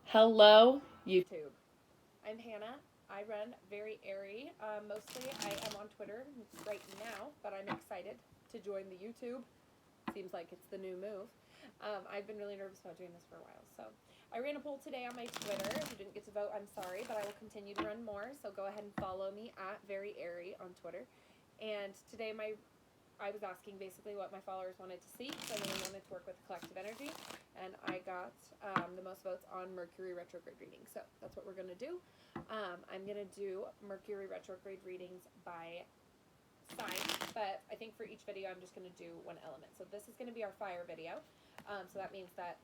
Hello, YouTube. I'm Hannah. I run Very Airy. Mostly I am on Twitter right now, but I'm excited to join the YouTube. Seems like it's the new move. I've been really nervous about doing this for a while. So I ran a poll today on my Twitter. If you didn't get to vote, I'm sorry, but I will continue to run more. So go ahead and follow me at Very Airy on Twitter. And today I was asking basically what my followers wanted to see. So I really wanted to work with collective energy, and I got the most votes on Mercury retrograde readings. So that's what we're going to do. I'm going to do Mercury retrograde readings by sign, but I think for each video I'm just going to do one element. So this is going to be our fire video. So that means that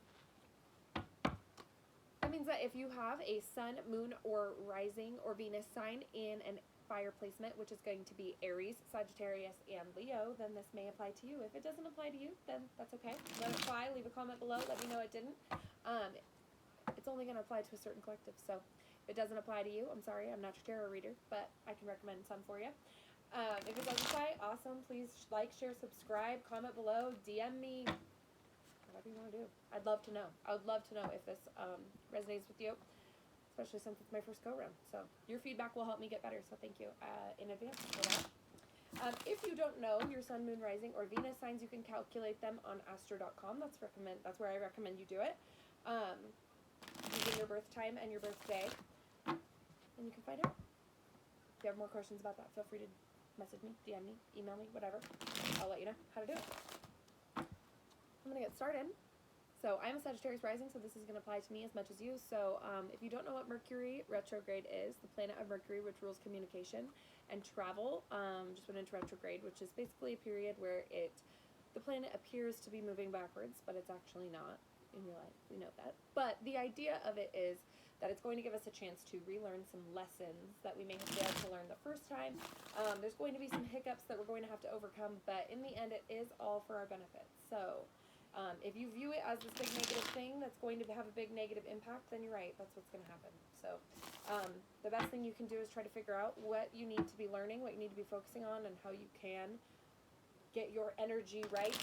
if you have a sun, moon, or rising or Venus sign in an fire placement, which is going to be Aries, Sagittarius, and Leo, then this may apply to you. If it doesn't apply to you, then that's okay. Let it fly. Leave a comment below. Let me know it didn't. It's only going to apply to a certain collective, so if it doesn't apply to you, I'm sorry. I'm not your tarot reader, but I can recommend some for you. If it does apply, awesome. Please like, share, subscribe, comment below, DM me, whatever you want to do. I'd love to know. I would love to know if this resonates with you, especially since it's my first go-round. So your feedback will help me get better, so thank you in advance for that. If you don't know your sun, moon, rising, or Venus signs, you can calculate them on astro.com. That's where I recommend you do it. Using your birth time and your birthday, and you can find out. If you have more questions about that, feel free to message me, DM me, email me, whatever. I'll let you know how to do it. I'm going to get started. So I'm a Sagittarius rising, so this is going to apply to me as much as you. So if you don't know what Mercury retrograde is, the planet of Mercury, which rules communication and travel, just went into retrograde, which is basically a period where the planet appears to be moving backwards, but it's actually not in real life. We know that. But the idea of it is that it's going to give us a chance to relearn some lessons that we may have failed to learn the first time. There's going to be some hiccups that we're going to have to overcome, but in the end, it is all for our benefit. So if you view it as this big negative thing that's going to have a big negative impact, then you're right. That's what's going to happen. So the best thing you can do is try to figure out what you need to be learning, what you need to be focusing on, and how you can get your energy right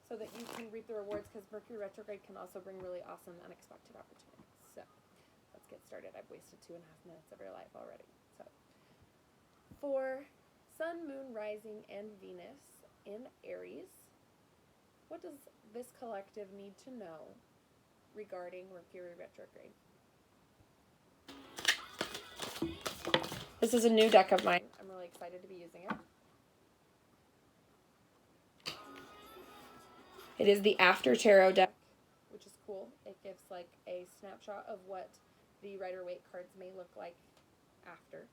so that you can reap the rewards, because Mercury retrograde can also bring really awesome, unexpected opportunities. So let's get started. I've wasted 2.5 minutes of your life already. So for sun, moon, rising, and Venus in Aries, what does this collective need to know regarding Mercury retrograde? This is a new deck of mine. I'm really excited to be using it. It is the After Tarot deck, which is cool. It gives like a snapshot of what the Rider-Waite cards may look like after,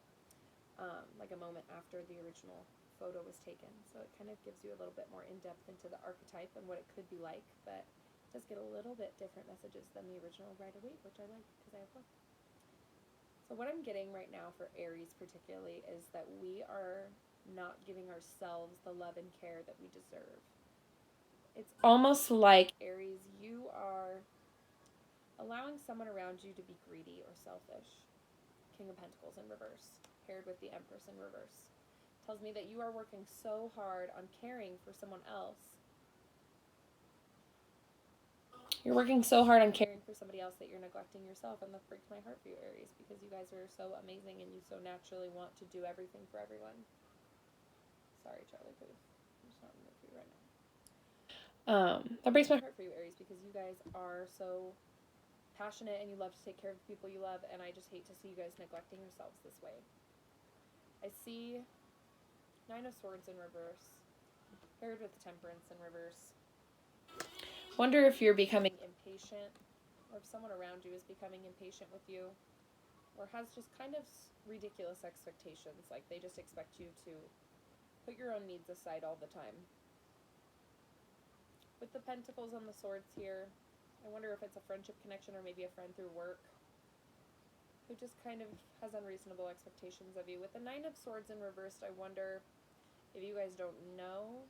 like a moment after the original photo was taken. So it kind of gives you a little bit more in-depth into the archetype and what it could be like, but it does get a little bit different messages than the original Rider-Waite, which I like because I have both. So what I'm getting right now for Aries particularly is that we are not giving ourselves the love and care that we deserve. It's almost like, Aries, you are allowing someone around you to be greedy or selfish. King of Pentacles in reverse, paired with the Empress in reverse. Tells me that you are working so hard on caring for someone else. You're working so hard on caring for somebody else that you're neglecting yourself, and that breaks my heart for you, Aries, because you guys are so amazing and you so naturally want to do everything for everyone. Sorry, Charlie, please. I'm just not in the mood for you right now. That breaks my heart for you, Aries, because you guys are so passionate and you love to take care of the people you love, and I just hate to see you guys neglecting yourselves this way. I see 9 of Swords in reverse, paired with Temperance in reverse. Wonder if you're becoming impatient, or if someone around you is becoming impatient with you, or has just kind of ridiculous expectations, like they just expect you to put your own needs aside all the time. With the Pentacles and the Swords here, I wonder if it's a friendship connection or maybe a friend through work who just kind of has unreasonable expectations of you. With the 9 of Swords in reversed, I wonder if you guys don't know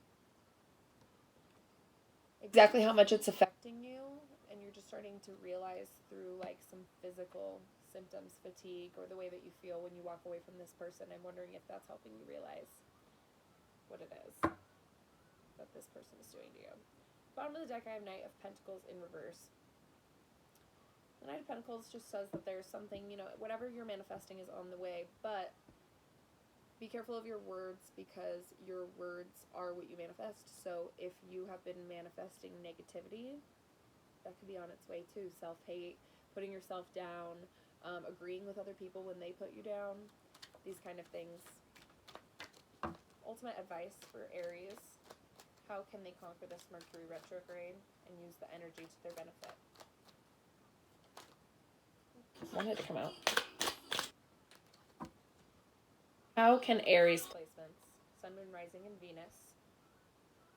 exactly how much it's affecting you, and you're just starting to realize through like some physical symptoms, fatigue, or the way that you feel when you walk away from this person. I'm wondering if that's helping you realize what it is that this person is doing to you. Bottom of the deck, I have Knight of Pentacles in reverse. The Knight of Pentacles just says that there's something, you know, whatever you're manifesting is on the way, but be careful of your words, because your words are what you manifest. So if you have been manifesting negativity, that could be on its way too. Self-hate, putting yourself down, agreeing with other people when they put you down, these kind of things. Ultimate advice for Aries: how can they conquer this Mercury retrograde and use the energy to their benefit? Wanted to come out. How can Aries placements, Sun, Moon, Rising, and Venus,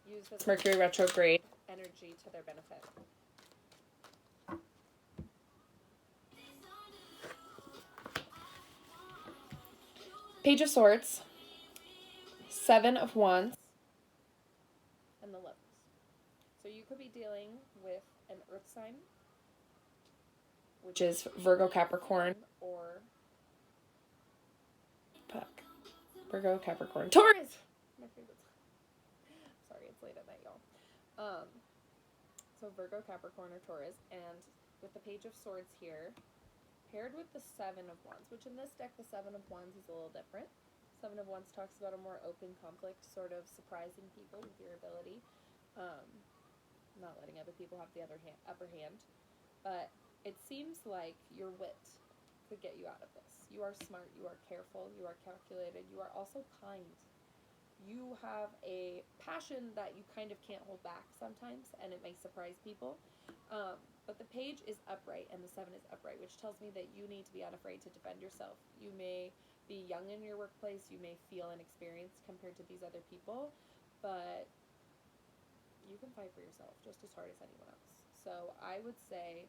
use this Mercury retrograde energy to their benefit? Page of Swords, Seven of Wands, and the Lovers. So you could be dealing with an earth sign, which is Virgo, Capricorn, or Virgo, Capricorn, Taurus. My favorite sign. Sorry, it's late at night, y'all. So Virgo, Capricorn, or Taurus, and with the Page of Swords here, paired with the Seven of Wands, which in this deck, the Seven of Wands is a little different. Seven of Wands talks about a more open conflict, sort of surprising people with your ability, not letting other people have the upper hand. But it seems like your wit could get you out of this. You are smart, you are careful, you are calculated, you are also kind. You have a passion that you kind of can't hold back sometimes, and it may surprise people. But the Page is upright and the Seven is upright, which tells me that you need to be unafraid to defend yourself. You may be young in your workplace, you may feel inexperienced compared to these other people, but you can fight for yourself just as hard as anyone else. So I would say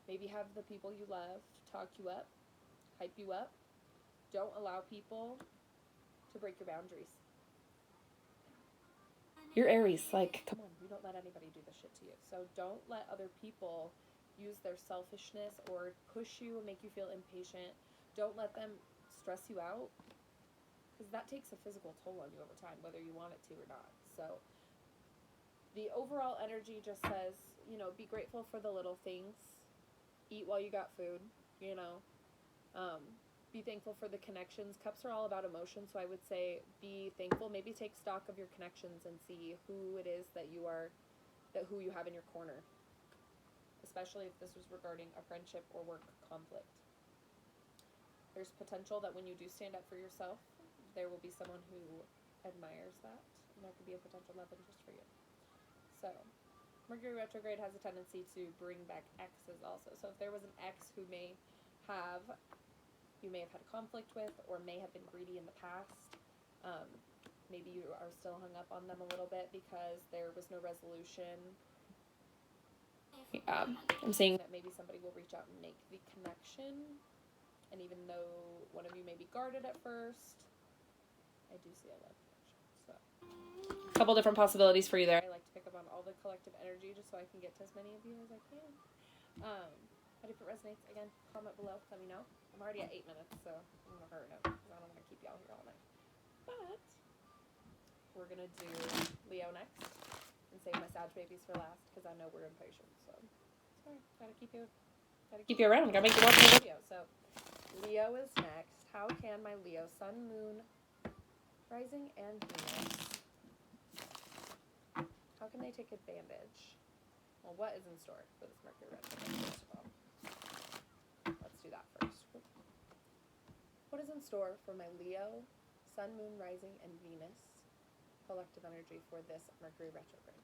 maybe have the people you love talk you up, hype you up. Don't allow people to break your boundaries. You're Aries, like, come on, you don't let anybody do this shit to you. So don't let other people use their selfishness or push you and make you feel impatient. Don't let them stress you out, because that takes a physical toll on you over time, whether you want it to or not. So the overall energy just says, you know, be grateful for the little things. Eat while you got food, you know. Be thankful for the connections. Cups are all about emotion, so I would say be thankful. Maybe take stock of your connections and see who it is that you have in your corner, especially if this was regarding a friendship or work conflict. There's potential that when you do stand up for yourself, there will be someone who admires that, and there could be a potential love interest for you. So Mercury retrograde has a tendency to bring back exes also. So if there was an ex who you may have had a conflict with, or may have been greedy in the past, maybe you are still hung up on them a little bit because there was no resolution. I'm saying that maybe somebody will reach out and make the connection, and even though one of you may be guarded at first, I do see a love connection. So a couple different possibilities for you there. I like to pick up on all the collective energy just so I can get to as many of you as I can. But if it resonates, again, comment below, let me know. I'm already at 8 minutes, so I'm going to hurry up because I don't want to keep y'all here all night. But we're going to do Leo next and save my Sag babies for last because I know we're impatient. So sorry, gotta keep you around. Gotta make you watch the video. So Leo is next. How can my Leo, Sun, Moon, Rising, and Venus, how can they take advantage? Well, what is in store for this Mercury retrograde, first of all? Let's do that first. What is in store for my Leo, Sun, Moon, Rising, and Venus collective energy for this Mercury retrograde?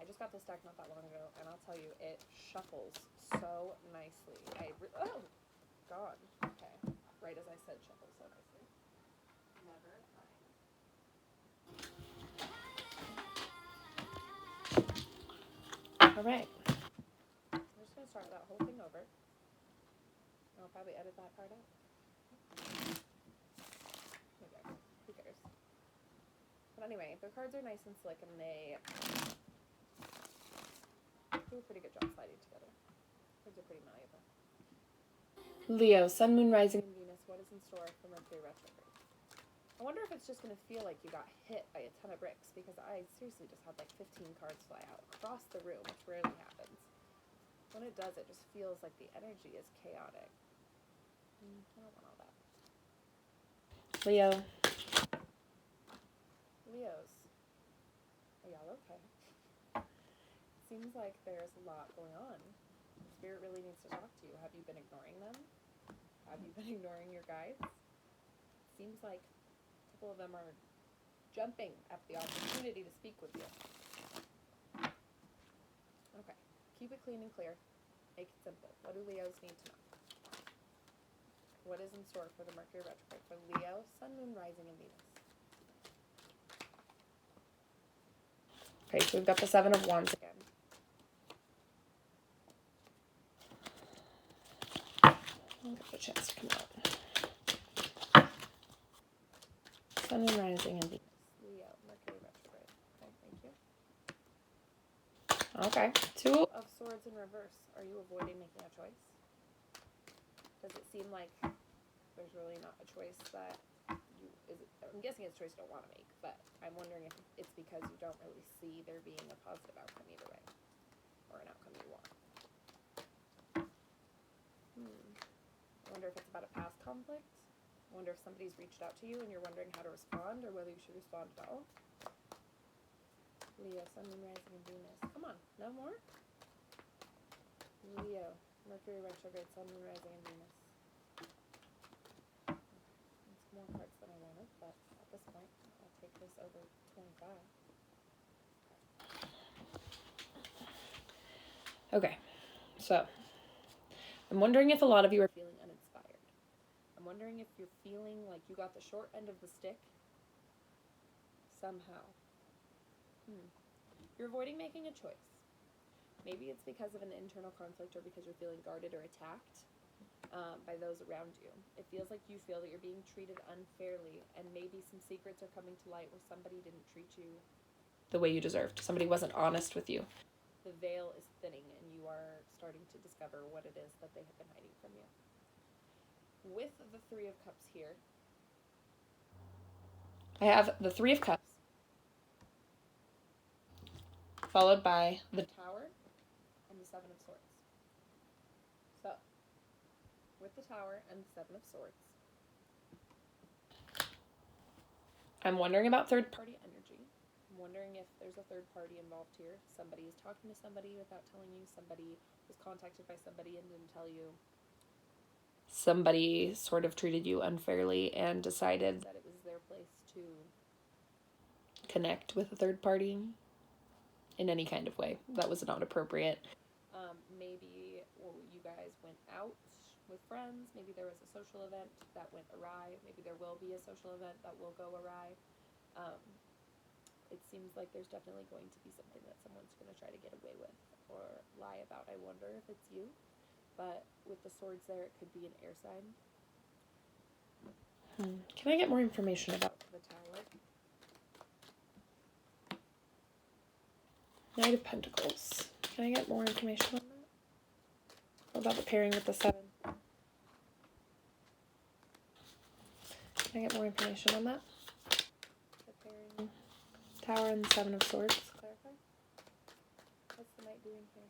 I just got this deck not that long ago, and I'll tell you, it shuffles so nicely. Oh, God. Okay. Right as I said, shuffles so nicely. Never mind. All right. I'm just going to start that whole thing over. I'll probably edit that part out. Okay. Who cares? But anyway, the cards are nice and slick, and they do a pretty good job sliding together. Cards are pretty malleable. Leo, Sun, Moon, Rising, and Venus. What is in store for Mercury retrograde? I wonder if if it's just going to feel like you got hit by a ton of bricks, because I seriously just had like 15 cards fly out across the room, which rarely happens. When it does, it just feels like the energy is chaotic. I don't want all that. Leo. Leos. Are y'all okay? Seems like there's a lot going on. Spirit really needs to talk to you. Have you been ignoring them? Have you been ignoring your guides? Seems like a couple of them are jumping at the opportunity to speak with you. Okay. Keep it clean and clear. Make it simple. What do Leos need to know? What is in store for the Mercury retrograde for Leo, Sun, Moon, Rising, and Venus? Okay, so we've got the Seven of Wands again. I'll give it a chance to come out. Sun, Moon, Rising, and Venus. Leo, Mercury retrograde. Okay, thank you. Okay. Two of Swords in reverse. Are you avoiding making a choice? Does it seem like there's really not a choice that I'm guessing it's a choice you don't want to make, but I'm wondering if it's because you don't really see there being a positive outcome either way, or an outcome you want. I wonder if it's about a past conflict. I wonder if somebody's reached out to you and you're wondering how to respond, or whether you should respond at all. Leo, Sun, Moon, Rising, and Venus. Come on, no more? Leo, Mercury retrograde, Sun, Moon, Rising, and Venus. It's more cards than I wanted, but at this point, I'll take this over 25. Okay, so I'm wondering if a lot of you are feeling uninspired. I'm wondering if you're feeling like you got the short end of the stick somehow. You're avoiding making a choice. Maybe it's because of an internal conflict, or because you're feeling guarded or attacked by those around you. It feels like you feel that you're being treated unfairly, and maybe some secrets are coming to light where somebody didn't treat you the way you deserved. Somebody wasn't honest with you. The veil is thinning, and you are starting to discover what it is that they have been hiding from you. With the Three of Cups here, I have the Three of Cups, followed by the Tower and the Seven of Swords. So, with the Tower and the Seven of Swords, I'm wondering about third-party energy. I'm wondering if there's a third party involved here. Somebody is talking to somebody without telling you. Somebody was contacted by somebody and didn't tell you. Somebody sort of treated you unfairly and decided that it was their place to connect with a third party in any kind of way that was not appropriate. Maybe you guys went out with friends. Maybe there was a social event that went awry. Maybe there will be a social event that will go awry. It seems like there's definitely going to be something that someone's going to try to get away with or lie about. I wonder if it's you. But with the swords there, it could be an air sign. Can I get more information about the Tower? Knight of Pentacles. Can I get more information on that? What about the pairing with the Seven? Can I get more information on that? The pairing, Tower and the Seven of Swords. Clarify. What's the Knight doing here?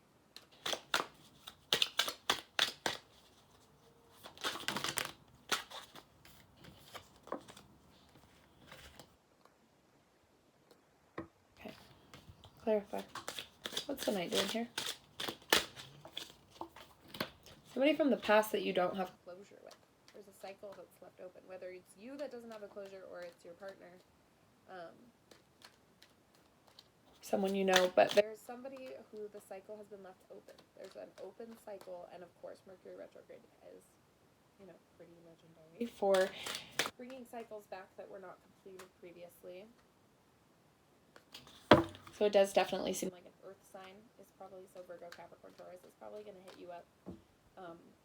Okay. Clarify. What's the Knight doing here? Somebody from the past that you don't have closure with. There's a cycle that's left open, whether it's you that doesn't have a closure or it's your partner. Someone you know, but there's somebody who the cycle has been left open. There's an open cycle, and of course Mercury retrograde is, pretty legendary for bringing cycles back that were not completed previously. So it does definitely seem like an earth sign is probably, so Virgo, Capricorn, Taurus is probably going to hit you up.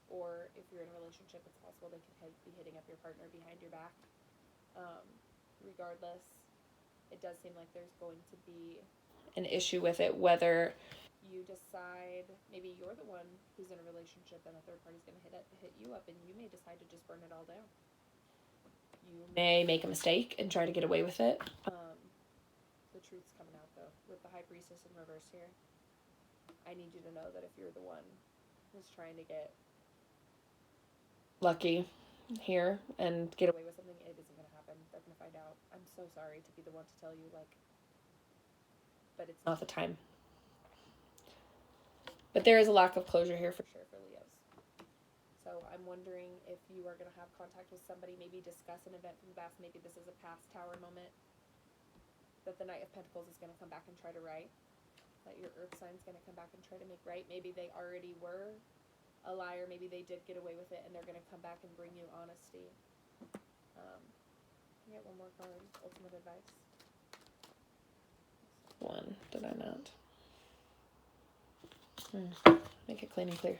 Or if you're in a relationship, it's possible they could be hitting up your partner behind your back. Regardless, it does seem like there's going to be an issue with it, whether you decide, maybe you're the one who's in a relationship and a third party's going to hit you up, and you may decide to just burn it all down. you may make a mistake and try to get away with it. The truth's coming out, though, with the High Priestess in reverse here. I need you to know that if you're the one who's trying to get lucky here and get away with something, it isn't going to happen. They're going to find out. I'm so sorry to be the one to tell you, like, but it's not the time. But there is a lack of closure here for sure for Leos. So I'm wondering if you are going to have contact with somebody, maybe discuss an event from the past. Maybe this is a past tower moment that the Knight of Pentacles is going to come back and try to right. That your Earth sign is going to come back and try to make right. Maybe they already were a liar. Maybe they did get away with it and they're going to come back and bring you honesty. Can I get one more card? Ultimate advice. One. Did I not? Make it clean and clear.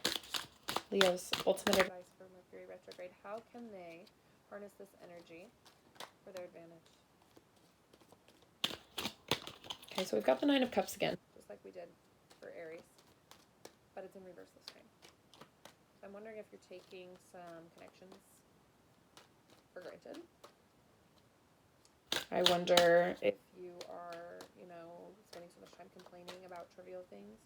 Leo's ultimate advice for Mercury retrograde. How can they harness this energy for their advantage? Okay, so we've got the Nine of Cups again, just like we did for Aries, but it's in reverse this time. So I'm wondering if you're taking some connections for granted. I wonder if you are, spending so much time complaining about trivial things.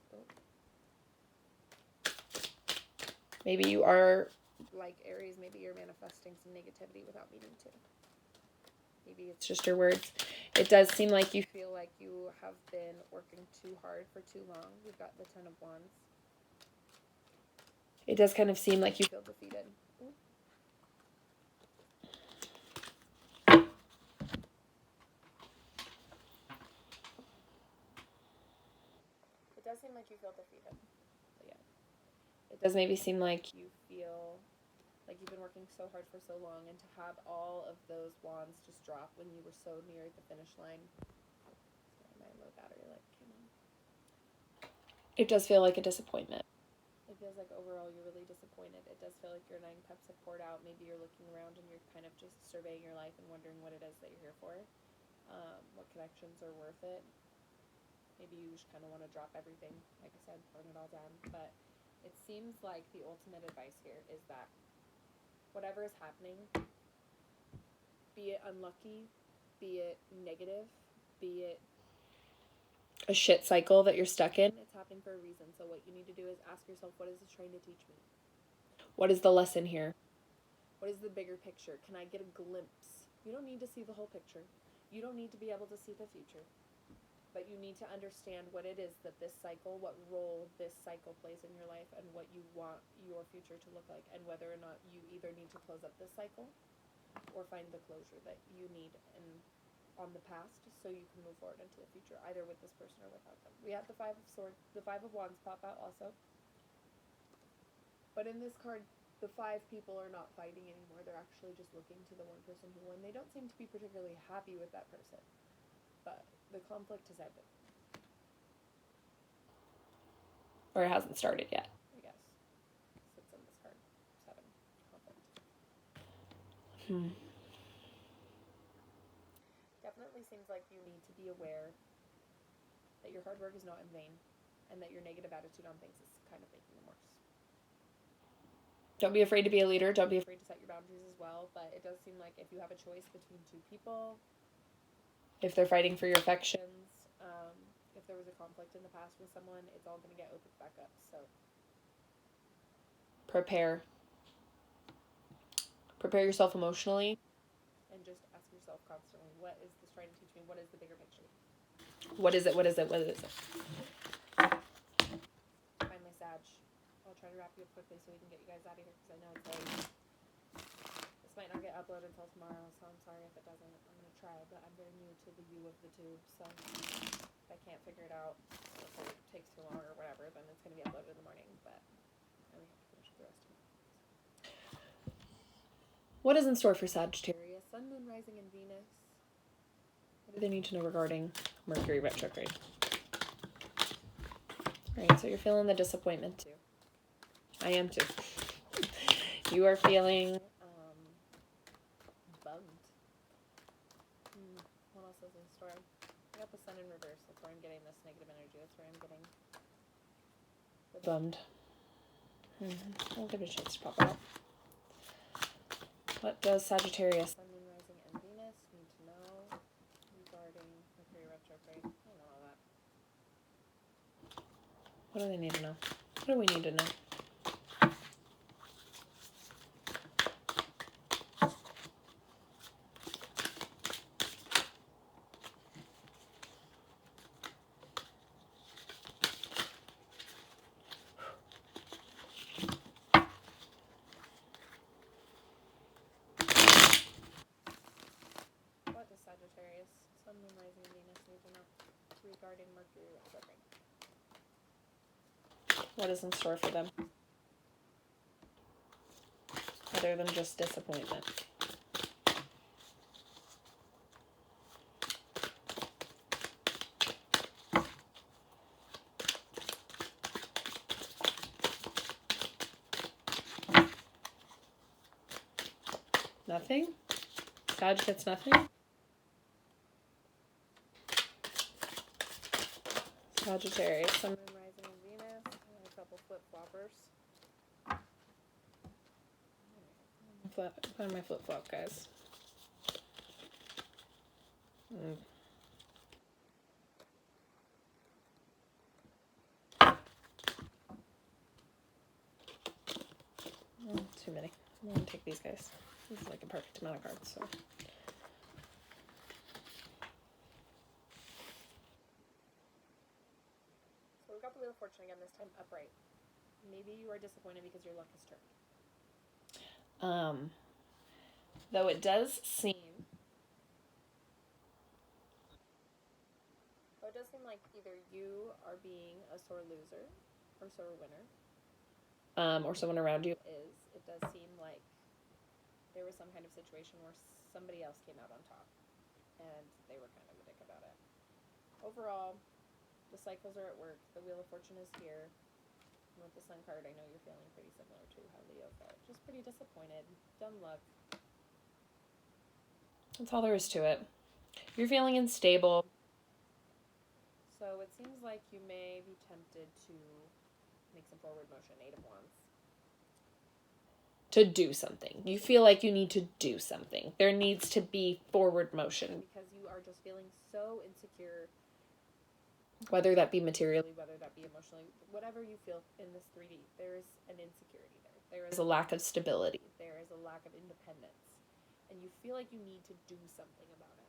Maybe you are, like Aries, maybe you're manifesting some negativity without meaning to. Maybe it's just your words. It does seem like you feel like you have been working too hard for too long. We've got the Ten of Wands. It does kind of seem like you feel defeated. It does seem like you feel defeated. But yeah. It does maybe seem like you feel like you've been working so hard for so long, and to have all of those wands just drop when you were so near the finish line. Sorry, my low battery light came on. It does feel like a disappointment. It feels like overall you're really disappointed. It does feel like your Nine Cups have poured out. Maybe you're looking around and you're kind of just surveying your life and wondering what it is that you're here for. What connections are worth it. Maybe you just kind of want to drop everything, like I said, burn it all down. But it seems like the ultimate advice here is that whatever is happening, be it unlucky, be it negative, be it a shit cycle that you're stuck in, it's happening for a reason. So what you need to do is ask yourself, what is this trying to teach me? What is the lesson here? What is the bigger picture? Can I get a glimpse? You don't need to see the whole picture. You don't need to be able to see the future. But you need to understand what it is that this cycle, what role this cycle plays in your life, and what you want your future to look like, and whether or not you either need to close up this cycle or find the closure that you need on the past so you can move forward into the future, either with this person or without them. We have the Five of Swords, the Five of Wands pop out also. But in this card, the five people are not fighting anymore. They're actually just looking to the one person who won. They don't seem to be particularly happy with that person. But the conflict has ended. Or it hasn't started yet, I guess. Sits in this card. 7. Conflict. Definitely seems like you need to be aware that your hard work is not in vain, and that your negative attitude on things is kind of making them worse. Don't be afraid to be a leader. Don't be afraid to set your boundaries as well. But it does seem like if you have a choice between two people, if they're fighting for your affections, if there was a conflict in the past with someone, it's all going to get opened back up. So prepare yourself emotionally, and just ask yourself constantly, what is this trying to teach me? What is the bigger picture? What is it? What is it? What is it? Finally, Sag. I'll try to wrap you up quickly so we can get you guys out of here, because I know it's late. This might not get uploaded until tomorrow, so I'm sorry if it doesn't. I'm going to try, but I'm very new to the U of the tube, so if I can't figure it out, if it takes too long or whatever, then it's going to be uploaded in the morning, but I only have to finish the rest of it. What is in store for Sagittarius? Sun, Moon, Rising, and Venus. What do they need to know regarding Mercury retrograde? Alright, so you're feeling the disappointment too. I am too. You are feeling bummed. What else is in store? I got the Sun in reverse. That's where I'm getting this negative energy. That's where I'm getting the bummed. I'll give it a chance to pop out. What does Sagittarius, Sun, Moon, Rising, regarding Mercury retrograde. I don't know all that. What do they need to know? What do we need to know? What does Sagittarius, Sun, Moon, Rising, Venus need to know regarding Mercury retrograde? What is in store for them? Other than just disappointment. Nothing? Sag gets nothing? Sagittarius. Sun, Moon, Rising, and Venus. And a couple flip-floppers. Find my flip-flop, guys. Too many. I'm going to take these guys. This is like a perfect amount of cards, so... So we've got the Wheel of Fortune again, this time upright. Maybe you are disappointed because your luck has turned. Though it does seem like either you are being a sore loser or sore winner. or someone around you. It does seem like there was some kind of situation where somebody else came out on top and they were kind of a dick about it. Overall, the cycles are at work. The Wheel of Fortune is here. And with the Sun card, I know you're feeling pretty similar to how Leo felt. Just pretty disappointed. Dumb luck. That's all there is to it. You're feeling unstable. So it seems like you may be tempted to make some forward motion. 8 of Wands. To do something. You feel like you need to do something. There needs to be forward motion. Because you are just feeling so insecure. Whether that be materially, Whether that be emotionally, whatever you feel in this 3D, there is an insecurity there. There there's a lack of stability. There is a lack of independence. And you feel like you need to do something about it.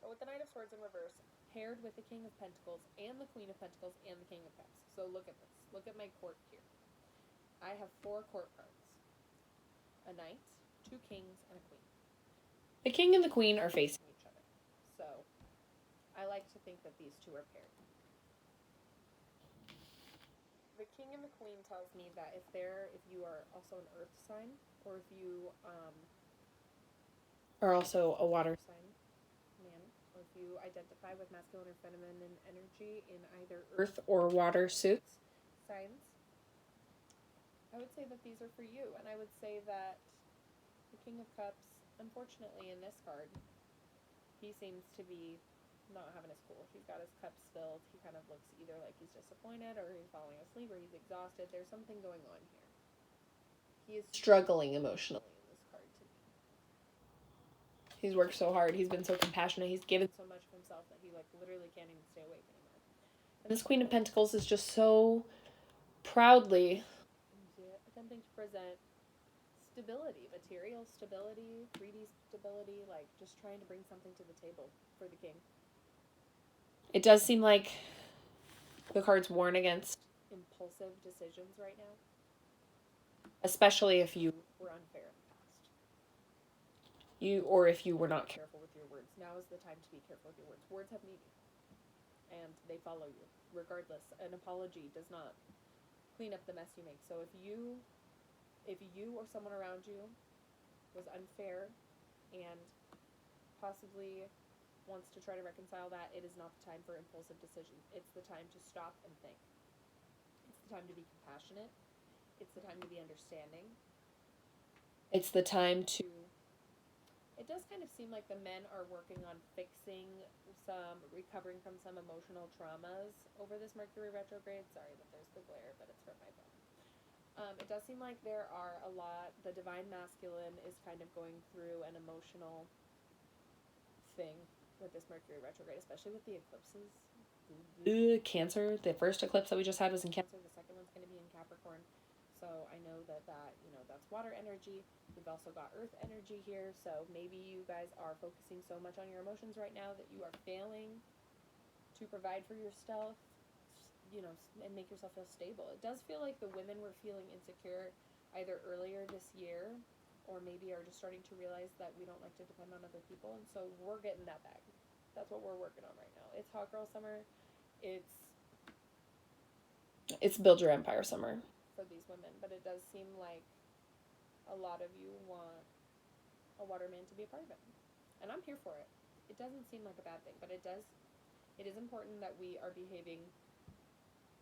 But with the Knight of Swords in reverse, paired with the King of Pentacles and the Queen of Pentacles and the King of Cups. So look at this. Look at my court here. I have 4 court cards. A Knight, 2 Kings, and a Queen. The King and the Queen are facing each other. So I like to think that these two are paired. The King and the Queen tells me that if you are also an earth sign, or if you are also a water sign, man, or if you identify with masculine or feminine energy in either earth or water suits, signs, I would say that these are for you. And I would say that the King of Cups, unfortunately in this card, he seems to be not having his cool. He's got his cups filled. He kind of looks either like he's disappointed or he's falling asleep or he's exhausted. There's something going on here. He is struggling emotionally in this card to me. He's worked so hard. He's been so compassionate. He's given so much of himself that he literally can't even stay awake anymore. And this Queen of Pentacles is just so proudly attempting to present stability, material stability, 3D stability, like just trying to bring something to the table for the king. It does seem like the card's warn against impulsive decisions right now. Especially if you were unfair in the past. Or if you were not careful with your words. Now is the time to be careful with your words. Words have meaning. And they follow you. Regardless, an apology does not clean up the mess you make. So if you or someone around you was unfair and possibly wants to try to reconcile that, it is not the time for impulsive decisions. It's the time to stop and think. It's the time to be compassionate. It's the time to be understanding. It's the time to... It does kind of seem like the men are working on recovering from some emotional traumas over this Mercury retrograde. Sorry that there's the glare, but it's from my phone. It does seem like there are a lot, the divine masculine is kind of going through an emotional thing with this Mercury retrograde, especially with the eclipses. Cancer, the first eclipse that we just had was in Cancer. The second one's going to be in Capricorn. So I know that that's water energy. We've also got earth energy here. So maybe you guys are focusing so much on your emotions right now that you are failing to provide for yourself, and make yourself feel stable. It does feel like the women were feeling insecure either earlier this year or maybe are just starting to realize that we don't like to depend on other people. And so we're getting that back. That's what we're working on right now. It's hot girl summer. It's build your empire summer for these women, but it does seem like a lot of you want a water man to be a part of it, and I'm here for it. It doesn't seem like a bad thing, but it is important that we are behaving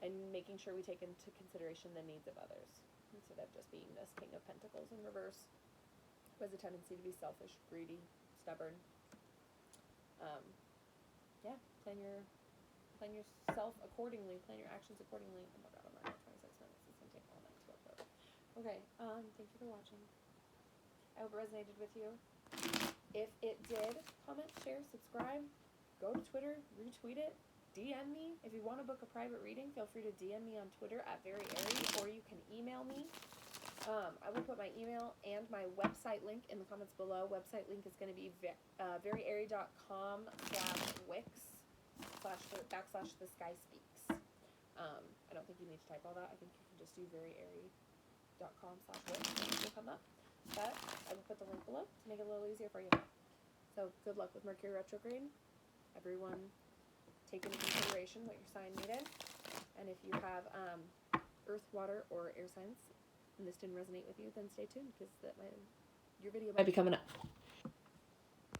and making sure we take into consideration the needs of others instead of just being this King of Pentacles in reverse, who has a tendency to be selfish, greedy, stubborn. Plan yourself accordingly. Plan your actions accordingly. Oh my god, I'm already at 26 minutes. It's gonna take all night to upload. Okay, thank you for watching. I hope it resonated with you. If it did, comment, share, subscribe, go to Twitter, retweet it, DM me. If you want to book a private reading, feel free to DM me on Twitter at @veryaries, or you can email me. I will put my email and my website link in the comments below. Website link is going to be veryairy.com/wix/the sky speaks. I don't think you need to type all that. I think you can just do veryairy.com/wix and it will come up. But I will put the link below to make it a little easier for you. So good luck with Mercury retrograde. Everyone, take into consideration what your sign needed. And if you have earth, water, or air signs, and this didn't resonate with you, then stay tuned because your video might be coming up.